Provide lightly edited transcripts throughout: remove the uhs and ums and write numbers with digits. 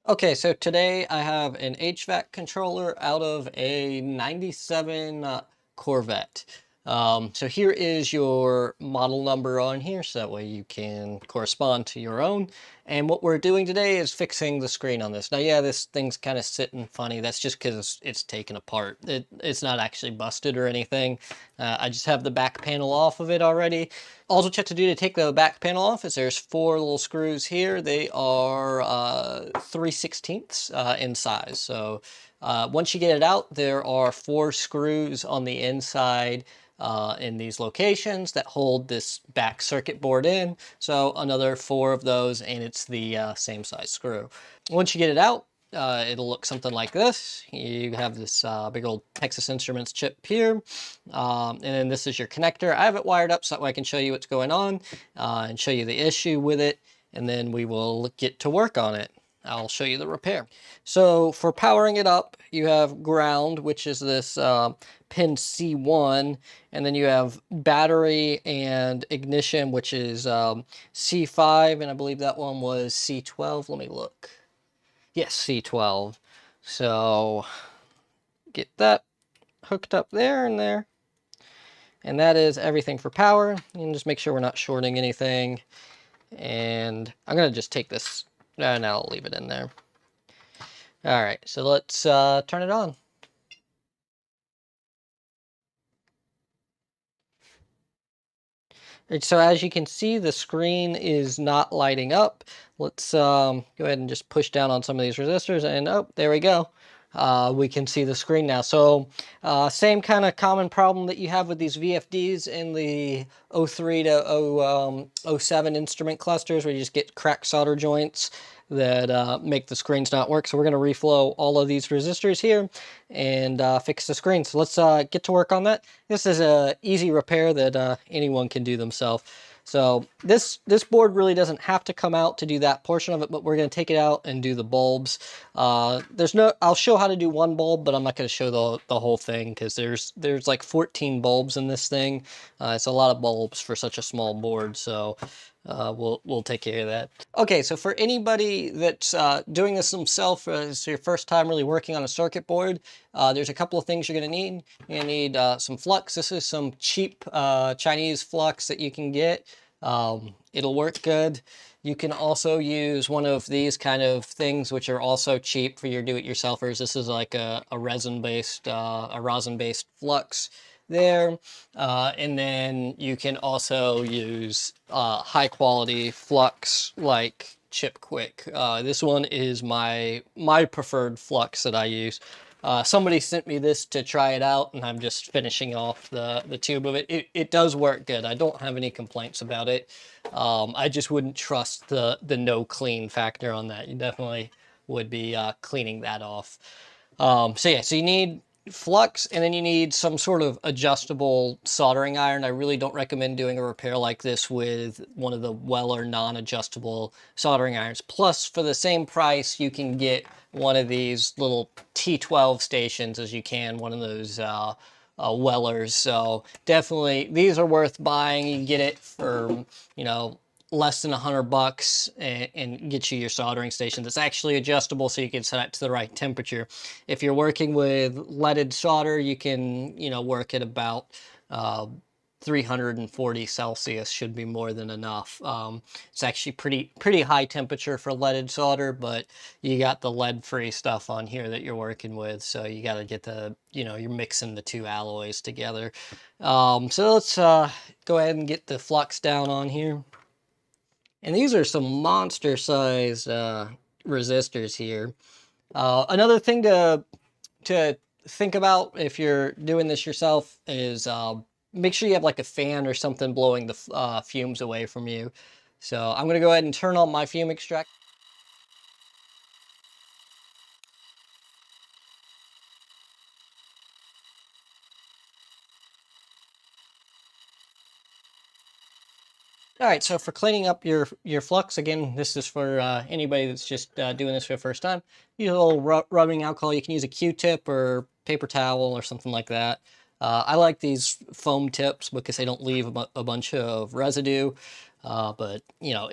Okay, so today I have an HVAC controller out of a 97 Corvette. So here is your model number on here, so that way you can correspond to your own. And what we're doing today is fixing the screen on this. Now, yeah, this thing's kind of sitting funny. That's just because it's taken apart. It's not actually busted or anything. I just have the back panel off of it already. All what you have to do to take the back panel off is there's four little screws here. They are 3/16 in size. So once you get it out, there are four screws on the inside in these locations that hold this back circuit board in. So another four of those, and it's the same size screw. Once you get it out, it'll look something like this. You have this big old Texas Instruments chip here. And then this is your connector. I have it wired up so that way I can show you what's going on and show you the issue with it. And then we will get to work on it. I'll show you the repair. So for powering it up, you have ground, which is this pin C1, and then you have battery and ignition, which is C5, and I believe that one was C12. Let me look. Yes, C12. So get that hooked up there and there. And that is everything for power. And just make sure we're not shorting anything. And I'm going to just take this, and I'll leave it in there. All right, so let's turn it on. And so as you can see, the screen is not lighting up. Let's go ahead and just push down on some of these resistors, and oh, there we go. We can see the screen now. So same kind of common problem that you have with these VFDs in the 03 to 07 instrument clusters, where you just get cracked solder joints that make the screens not work. So we're going to reflow all of these resistors here and fix the screen. So let's get to work on that. This is an easy repair that anyone can do themselves. So this board really doesn't have to come out to do that portion of it, but we're going to take it out and do the bulbs. I'll show how to do one bulb, but I'm not going to show the whole thing because there's like 14 bulbs in this thing. It's a lot of bulbs for such a small board, so we'll take care of that. Okay, so for anybody that's doing this themselves, it's your first time really working on a circuit board, there's a couple of things you're going to need. You're going to need some flux. This is some cheap Chinese flux that you can get. It'll work good. You can also use one of these kind of things, which are also cheap for your do-it-yourselfers. This is like a rosin-based flux there. And then you can also use high quality flux like Chip Quick. This one is my preferred flux that I use. Somebody sent me this to try it out, and I'm just finishing off the tube of it. It does work good. I don't have any complaints about it. I just wouldn't trust the no clean factor on that. You definitely would be cleaning that off. So yeah, so you need flux, and then you need some sort of adjustable soldering iron. I really don't recommend doing a repair like this with one of the Weller non-adjustable soldering irons. Plus, for the same price, you can get one of these little T12 stations as you can one of those Wellers. So definitely, these are worth buying. You can get it for, you know, less than $100 and get you your soldering station that's actually adjustable so you can set it to the right temperature. If you're working with leaded solder, you can, you know, work at about 340 Celsius should be more than enough. It's actually pretty high temperature for leaded solder, but you got the lead-free stuff on here that you're working with, so you got to get the, you know, you're mixing the two alloys together. So let's go ahead and get the flux down on here. And these are some monster size resistors here. Another thing to think about if you're doing this yourself is make sure you have like a fan or something blowing the fumes away from you. So I'm going to go ahead and turn on my fume extractor. All right, so for cleaning up your flux, again, this is for anybody that's just doing this for the first time. Use a little rubbing alcohol. You can use a Q-tip or paper towel or something like that. I like these foam tips because they don't leave a bunch of residue. But, you know,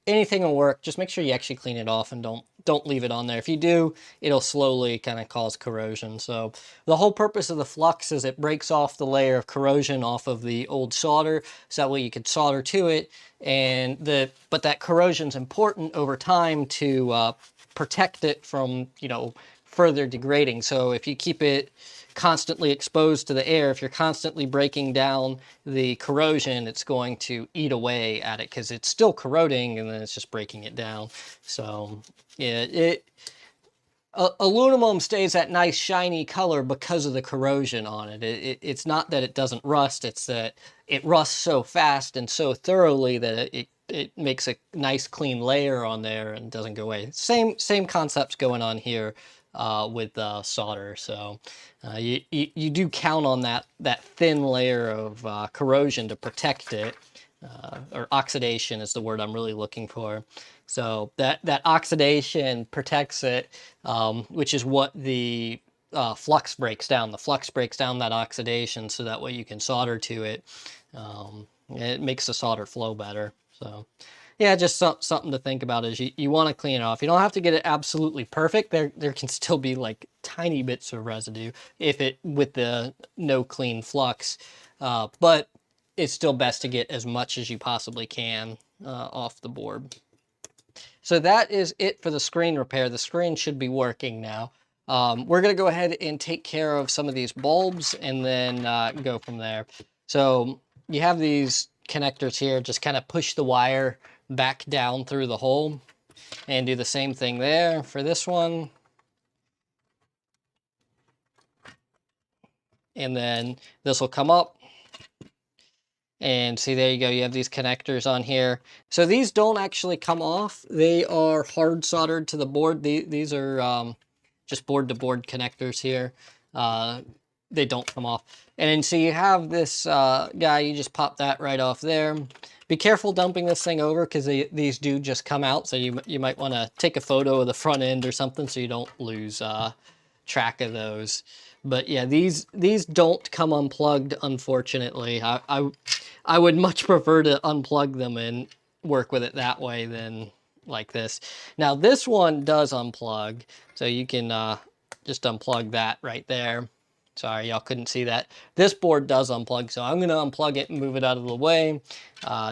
anything will work. Just make sure you actually clean it off and don't leave it on there. If you do, it'll slowly kind of cause corrosion. So the whole purpose of the flux is it breaks off the layer of corrosion off of the old solder, so that way you could solder to it. But that corrosion's important over time to protect it from, you know, further degrading. So if you keep it constantly exposed to the air, if you're constantly breaking down the corrosion, it's going to eat away at it because it's still corroding and then it's just breaking it down. So yeah, aluminum stays that nice shiny color because of the corrosion on it. It's not that it doesn't rust, it's that it rusts so fast and so thoroughly that it makes a nice clean layer on there and doesn't go away. Same concepts going on here with solder. So you do count on that thin layer of corrosion to protect it, or oxidation is the word I'm really looking for. So that oxidation protects it, which is what the flux breaks down. The flux breaks down that oxidation, so that way you can solder to it. It makes the solder flow better. So yeah, just something to think about is you want to clean it off. You don't have to get it absolutely perfect. There can still be like tiny bits of residue with the no clean flux, but it's still best to get as much as you possibly can off the board. So that is it for the screen repair. The screen should be working now. We're going to go ahead and take care of some of these bulbs and then go from there. So you have these connectors here. Just kind of push the wire back down through the hole and do the same thing there for this one. And then this will come up. And see, there you go. You have these connectors on here. So these don't actually come off. They are hard soldered to the board. These are just board-to-board connectors here. They don't come off. And then so you have this guy. You just pop that right off there. Be careful dumping this thing over because these do just come out. So you might want to take a photo of the front end or something so you don't lose track of those. But yeah, these don't come unplugged, unfortunately. I would much prefer to unplug them and work with it that way than like this. Now this one does unplug, so you can just unplug that right there. Sorry, y'all couldn't see that. This board does unplug, so I'm going to unplug it and move it out of the way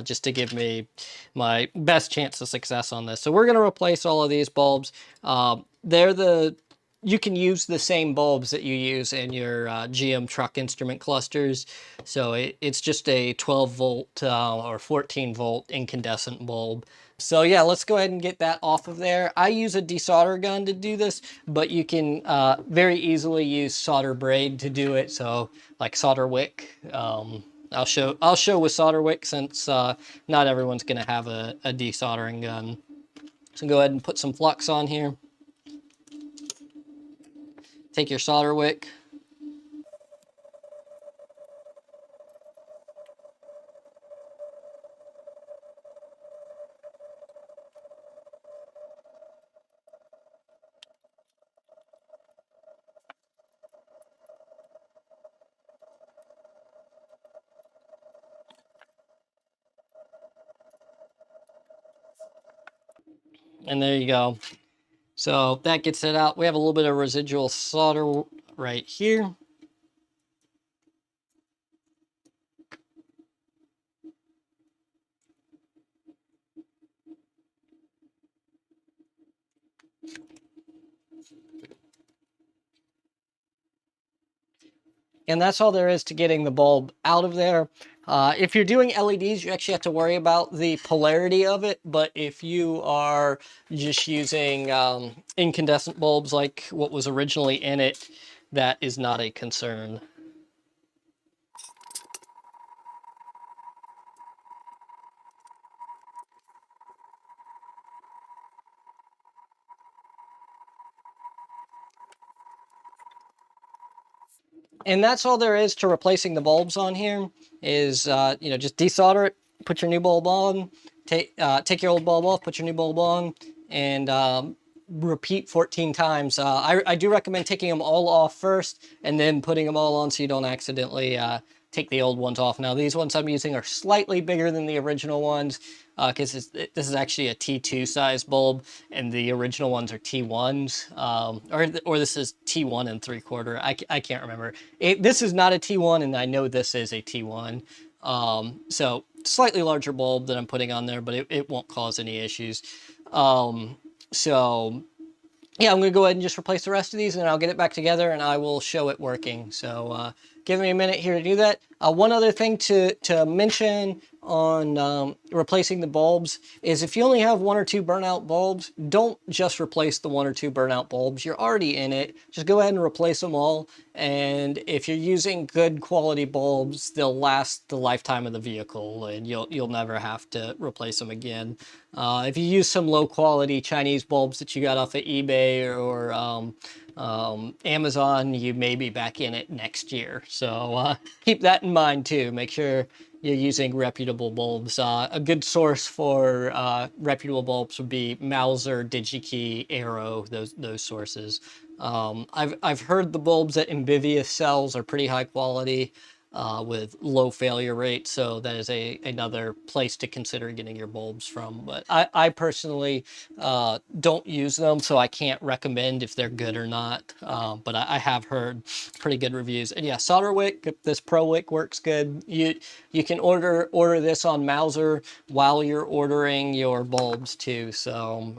just to give me my best chance of success on this. So we're going to replace all of these bulbs. You can use the same bulbs that you use in your GM truck instrument clusters. So it's just a 12 volt or 14 volt incandescent bulb. So yeah, let's go ahead and get that off of there. I use a desolder gun to do this, but you can very easily use solder braid to do it. So like solder wick. I'll show with solder wick since not everyone's gonna have a desoldering gun. So go ahead and put some flux on here. Take your solder wick. And there you go. So that gets it out. We have a little bit of residual solder right here. And that's all there is to getting the bulb out of there. If you're doing LEDs, you actually have to worry about the polarity of it. But if you are just using incandescent bulbs like what was originally in it, that is not a concern. And that's all there is to replacing the bulbs on here is, just desolder it, put your new bulb on, take your old bulb off, put your new bulb on, and repeat 14 times. I do recommend taking them all off first and then putting them all on so you don't accidentally take the old ones off. Now, these ones I'm using are slightly bigger than the original ones. because this is actually a T2 size bulb, and the original ones are T1s, or this is T1 and 3/4. I can't remember. This is not a T1, and I know this is a T1. So slightly larger bulb that I'm putting on there, but it won't cause any issues. So yeah, I'm going to go ahead and just replace the rest of these, and then I'll get it back together and I will show it working. So give me a minute here to do that. One other thing to mention on replacing the bulbs is if you only have 1 or 2 burnout bulbs, don't just replace the 1 or 2 burnout bulbs. You're already in it. Just go ahead and replace them all. And if you're using good quality bulbs, they'll last the lifetime of the vehicle, and you'll never have to replace them again. If you use some low quality Chinese bulbs that you got off of eBay or Amazon, you may be back in it next year. So keep that in mind too. Make sure you're using reputable bulbs. A good source for reputable bulbs would be Mauser, DigiKey, Arrow, those sources. I've heard the bulbs that Ambivius sells are pretty high quality with low failure rate, so that is another place to consider getting your bulbs from. But I personally don't use them, so I can't recommend if they're good or not. But I have heard pretty good reviews. And yeah, solder wick, this Pro Wick works good. You can order this on Mauser while you're ordering your bulbs too, so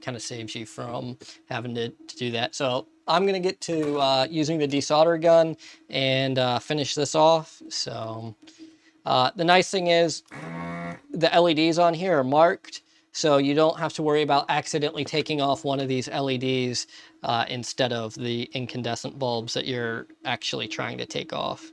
kind of saves you from having to do that. So I'm going to get to using the desolder gun and finish this off. So the nice thing is the LEDs on here are marked, so you don't have to worry about accidentally taking off one of these LEDs instead of the incandescent bulbs that you're actually trying to take off.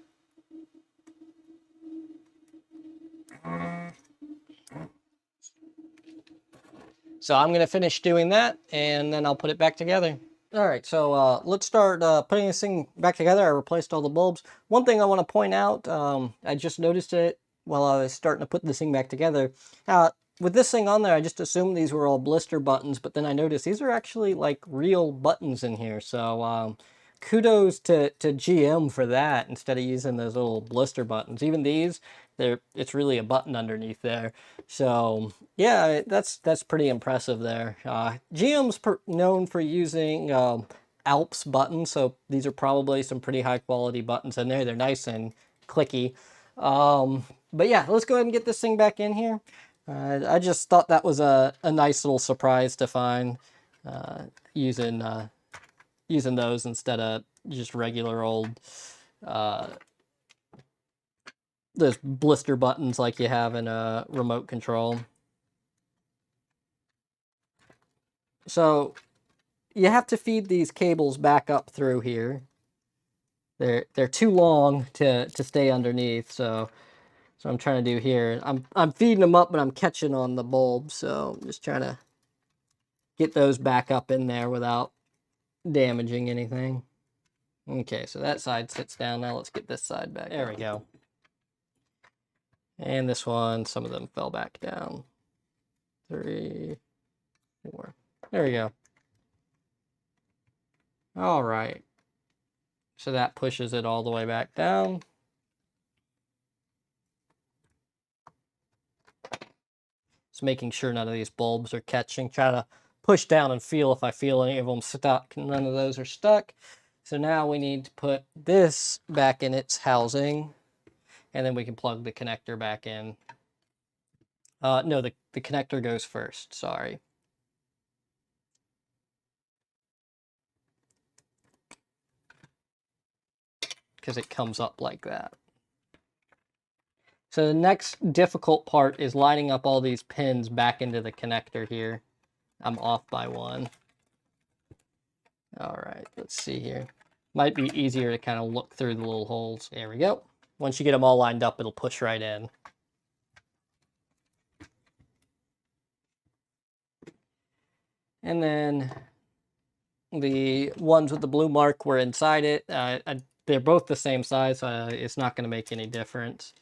So I'm going to finish doing that, and then I'll put it back together. All right, so let's start putting this thing back together. I replaced all the bulbs. One thing I want to point out, I just noticed it while I was starting to put this thing back together. With this thing on there, I just assumed these were all blister buttons, but then I noticed these are actually like real buttons in here. So kudos to GM for that, instead of using those little blister buttons. Even these, it's really a button underneath there. So yeah, that's pretty impressive there. GM's known for using Alps buttons, so these are probably some pretty high quality buttons in there. They're nice and clicky. But yeah, let's go ahead and get this thing back in here. I just thought that was a nice little surprise to find using those instead of just regular old those blister buttons like you have in a remote control. So you have to feed these cables back up through here. They're too long to stay underneath, so I'm trying to do here. I'm feeding them up, but I'm catching on the bulb, so I'm just trying to get those back up in there without damaging anything. Okay, so that side sits down. Now let's get this side back. There we go. And this one, some of them fell back down. 3, 4. There we go. All right. So that pushes it all the way back down. Just making sure none of these bulbs are catching. Try to push down and feel if I feel any of them stuck. None of those are stuck. So now we need to put this back in its housing, and then we can plug the connector back in. No, the connector goes first, sorry. Because it comes up like that. So the next difficult part is lining up all these pins back into the connector here. I'm off by one. All right, let's see here. Might be easier to kind of look through the little holes. There we go. Once you get them all lined up, it'll push right in. And then the ones with the blue mark were inside it. They're both the same size, so it's not going to make any difference.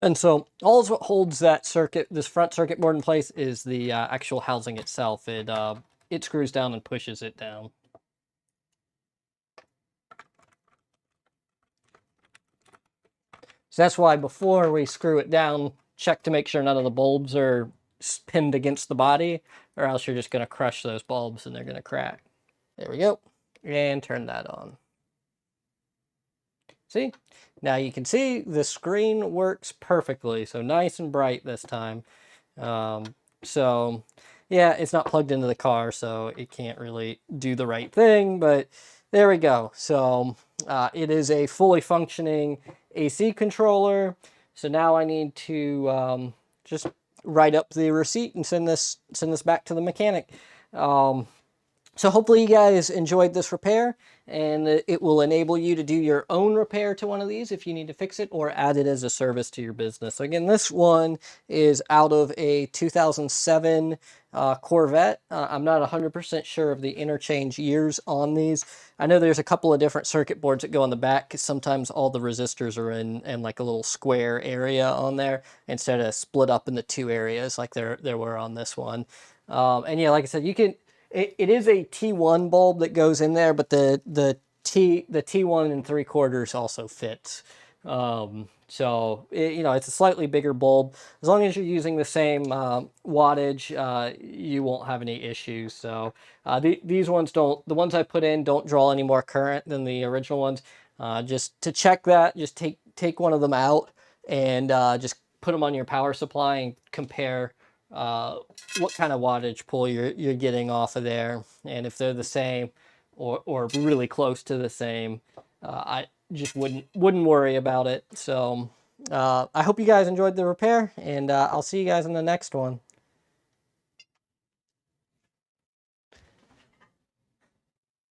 And so all what holds that circuit, this front circuit board in place, is the actual housing itself. It screws down and pushes it down. So that's why before we screw it down, check to make sure none of the bulbs are pinned against the body, or else you're just going to crush those bulbs and they're going to crack. There we go. And turn that on. See? Now you can see the screen works perfectly. So nice and bright this time. So yeah, it's not plugged into the car, so it can't really do the right thing, but there we go. So it is a fully functioning AC controller. So now I need to just write up the receipt and send this back to the mechanic. So hopefully you guys enjoyed this repair, and it will enable you to do your own repair to one of these if you need to fix it, or add it as a service to your business. So again, this one is out of a 2007 Corvette. I'm not 100% sure of the interchange years on these. I know there's a couple of different circuit boards that go on the back, because sometimes all the resistors are in like a little square area on there, instead of split up into two areas like there were on this one. And yeah, like I said, you can... It is a T1 bulb that goes in there, but the T1 and 3/4 also fits. So it's a slightly bigger bulb. As long as you're using the same wattage, you won't have any issues. So these ones don't. The ones I put in don't draw any more current than the original ones. Just to check that, just take one of them out and just put them on your power supply and compare what kind of wattage pull you're getting off of there, and if they're the same or really close to the same, I just wouldn't worry about it. So I hope you guys enjoyed the repair, and I'll see you guys in the next one.